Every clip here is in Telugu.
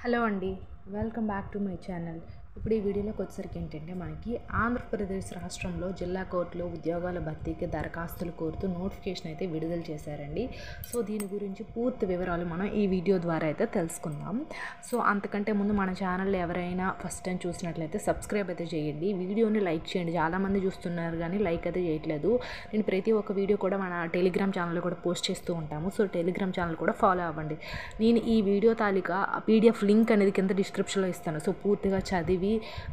హలో అండి, welcome back to my channel. ఇప్పుడు ఈ వీడియోలోకి వచ్చేసరికి ఏంటంటే మనకి ఆంధ్రప్రదేశ్ రాష్ట్రంలో జిల్లా కోర్టులో ఉద్యోగాల భర్తీకి దరఖాస్తులు కోరుతూ నోటిఫికేషన్ అయితే విడుదల చేశారండి. సో దీని గురించి పూర్తి వివరాలు మనం ఈ వీడియో ద్వారా అయితే తెలుసుకుందాం. సో అంతకంటే ముందు మన ఛానల్ ఎవరైనా ఫస్ట్ టైం చూసినట్లయితే సబ్స్క్రైబ్ అయితే చేయండి, వీడియోని లైక్ చేయండి. చాలామంది చూస్తున్నారు కానీ లైక్ అయితే చేయట్లేదు. నేను ప్రతి ఒక్క వీడియో కూడా మన టెలిగ్రామ్ ఛానల్లో కూడా పోస్ట్ చేస్తూ ఉంటాము. సో టెలిగ్రామ్ ఛానల్ కూడా ఫాలో అవ్వండి. నేను ఈ వీడియో తాలూకా పీడిఎఫ్ లింక్ అనేది కింద డిస్క్రిప్షన్లో ఇస్తాను. సో పూర్తిగా చదివి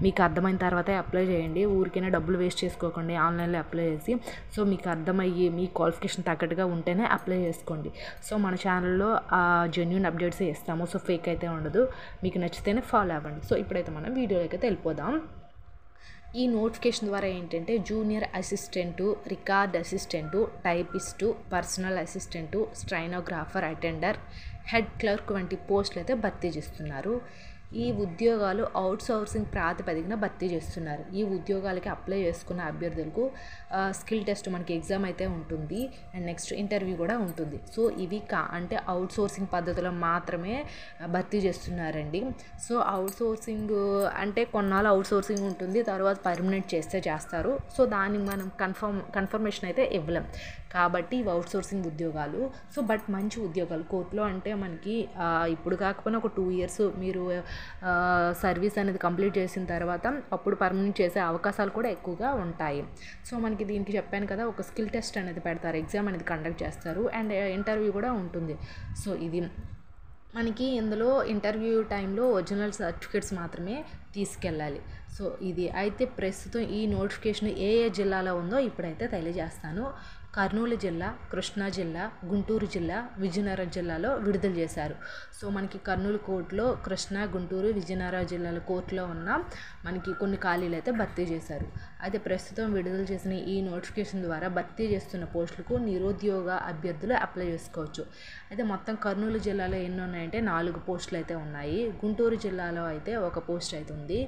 మీకు అర్థమైన తర్వాతే అప్లై చేయండి. ఊరికైనా డబ్బులు వేస్ట్ చేసుకోకండి ఆన్లైన్లో అప్లై చేసి. సో మీకు అర్థమయ్యి మీ క్వాలిఫికేషన్ తగ్గట్టుగా ఉంటేనే అప్లై చేసుకోండి. సో మన ఛానల్లో జెన్యూన్ అప్డేట్స్ ఇస్తాము. సో ఫేక్ అయితే ఉండదు. మీకు నచ్చితేనే ఫాలో అవ్వండి. సో ఇప్పుడైతే మనం వీడియోలోకి అయితే వెళ్ళిపోదాం. ఈ నోటిఫికేషన్ ద్వారా ఏంటంటే junior assistant, record assistant, typist, personal assistant, stenographer, attender, head clerk వంటి పోస్టులు అయితే భర్తీ చేస్తున్నారు. ఈ ఉద్యోగాలు అవుట్సోర్సింగ్ ప్రాతిపదికన భర్తీ చేస్తున్నారు. ఈ ఉద్యోగాలకి అప్లై చేసుకున్న అభ్యర్థులకు స్కిల్ టెస్ట్ మనకి ఎగ్జామ్ అయితే ఉంటుంది అండ్ నెక్స్ట్ ఇంటర్వ్యూ కూడా ఉంటుంది. సో ఇవి అంటే అవుట్సోర్సింగ్ పద్ధతిలో మాత్రమే భర్తీ చేస్తున్నారండి. సో అవుట్సోర్సింగ్ అంటే కొన్నాళ్ళు అవుట్సోర్సింగ్ ఉంటుంది, తర్వాత పర్మనెంట్ చేస్తారు. సో దానికి మనం కన్ఫర్మేషన్ అయితే ఇవ్వలేం కాబట్టి ఇవి అవుట్సోర్సింగ్ ఉద్యోగాలు. సో బట్ మంచి ఉద్యోగాలు కోర్టులో అంటే మనకి ఇప్పుడు కాకపోయినా ఒక 2 years మీరు సర్వీస్ అనేది కంప్లీట్ చేసిన తర్వాత అప్పుడు పర్మనెంట్ చేసే అవకాశాలు కూడా ఎక్కువగా ఉంటాయి. సో మనకి దీనికి చెప్పాను కదా, ఒక స్కిల్ టెస్ట్ అనేది పెడతారు, ఎగ్జామ్ అనేది కండక్ట్ చేస్తారు అండ్ ఇంటర్వ్యూ కూడా ఉంటుంది. సో ఇది మనకి ఇందులో ఇంటర్వ్యూ టైంలో ఒరిజినల్ సర్టిఫికేట్స్ మాత్రమే తీసుకెళ్ళాలి. సో ఇది అయితే ప్రస్తుతం ఈ నోటిఫికేషన్ ఏ జిల్లాలో ఉందో ఇప్పుడైతే తెలియజేస్తాను. కర్నూలు జిల్లా, కృష్ణా జిల్లా, గుంటూరు జిల్లా, విజయనగరం జిల్లాలో విడుదల చేశారు. సో మనకి కర్నూలు కోర్టులో, కృష్ణా, గుంటూరు, విజయనగరం జిల్లాల కోర్టులో ఉన్న మనకి కొన్ని ఖాళీలు అయితే భర్తీ చేశారు. అయితే ప్రస్తుతం విడుదల చేసిన ఈ నోటిఫికేషన్ ద్వారా భర్తీ చేస్తున్న పోస్టులకు నిరుద్యోగ అభ్యర్థులు అప్లై చేసుకోవచ్చు. అయితే మొత్తం కర్నూలు జిల్లాలో ఎన్ని ఉన్నాయంటే 4 పోస్టులు అయితే ఉన్నాయి. గుంటూరు జిల్లాలో అయితే 1 పోస్ట్ అయితే ఉంది.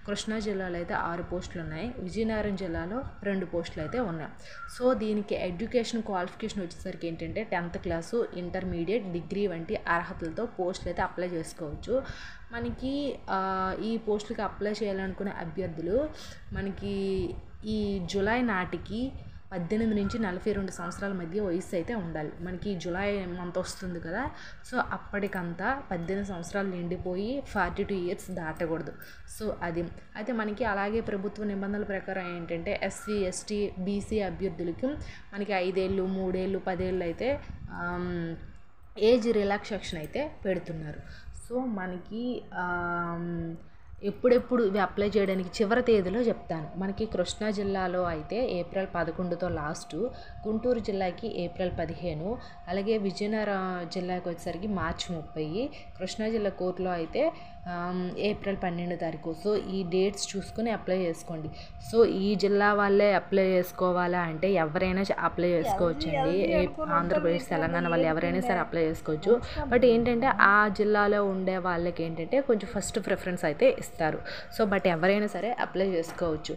కృష్ణా జిల్లాలో అయితే 6 పోస్టులు ఉన్నాయి. విజయనగరం జిల్లాలో 2 పోస్టులు అయితే ఉన్నాయి. సో దీనికి ఎడ్యుకేషన్ క్వాలిఫికేషన్ వచ్చేసరికి ఏంటంటే 10th క్లాసు, ఇంటర్మీడియట్, డిగ్రీ వంటి అర్హతలతో పోస్టులు అయితే అప్లై చేసుకోవచ్చు. మనకి ఈ పోస్టులకి అప్లై చేయాలనుకునే అభ్యర్థులు మనకి ఈ జూలై నాటికి 18 నుంచి 42 సంవత్సరాల మధ్య వయసు అయితే ఉండాలి. మనకి జూలై మంత్ వస్తుంది కదా, సో అప్పటికంతా 18 సంవత్సరాలు నిండిపోయి 42 years దాటకూడదు. సో అది అయితే మనకి అలాగే ప్రభుత్వ నిబంధనల ప్రకారం ఏంటంటే ఎస్సీ, ఎస్టీ, బీసీ అభ్యర్థులకి మనకి 5 ఏళ్ళు, 3 ఏళ్ళు, 10 ఏళ్ళు అయితే ఏజ్ రిలాక్సేషన్ అయితే పెడుతున్నారు. సో మనకి ఎప్పుడెప్పుడు ఇవి అప్లై చేయడానికి చివరి తేదీలో చెప్తాను. మనకి కృష్ణా జిల్లాలో అయితే ఏప్రిల్ 11తో లాస్టు, గుంటూరు జిల్లాకి ఏప్రిల్ 15, అలాగే విజయనగరం జిల్లాకి వచ్చేసరికి మార్చి 30, కృష్ణా జిల్లా కోర్టులో అయితే ఏప్రిల్ 12 తారీఖు. సో ఈ డేట్స్ చూసుకుని అప్లై చేసుకోండి. సో ఈ జిల్లా వాళ్ళే అప్లై చేసుకోవాలా అంటే ఎవరైనా అప్లై చేసుకోవచ్చండి. ఆంధ్రప్రదేశ్, తెలంగాణ వాళ్ళు ఎవరైనా సరే అప్లై చేసుకోవచ్చు. బట్ ఏంటంటే ఆ జిల్లాలో ఉండే వాళ్ళకి ఏంటంటే కొంచెం ఫస్ట్ ప్రిఫరెన్స్ అయితే ఇస్తారు. సో బట్ ఎవరైనా సరే అప్లై చేసుకోవచ్చు.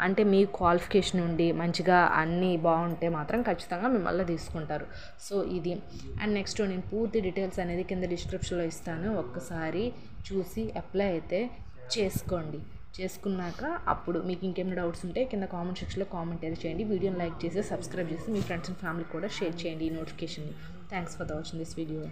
అంటే మీ క్వాలిఫికేషన్ ఉండి మంచిగా అన్నీ బాగుంటే మాత్రం ఖచ్చితంగా మిమ్మల్ని తీసుకుంటారు. సో ఇది అండ్ నెక్స్ట్ నేను పూర్తి డీటెయిల్స్ అనేది కింద డిస్క్రిప్షన్లో ఇస్తాను. ఒక్కసారి చూసి అప్లై అయితే చేసుకోండి. చేసుకున్నాక అప్పుడు మీకు ఇంకేమైనా డౌట్స్ ఉంటే కింద కామెంట్ సెక్షన్లో కామెంట్ అయితే చేయండి. వీడియోని లైక్ చేసి సబ్స్క్రైబ్ చేసి మీ ఫ్రెండ్స్ అండ్ ఫ్యామిలీకి కూడా షేర్ చేయండి ఈ నోటిఫికేషన్ని. Thanks for watching this video.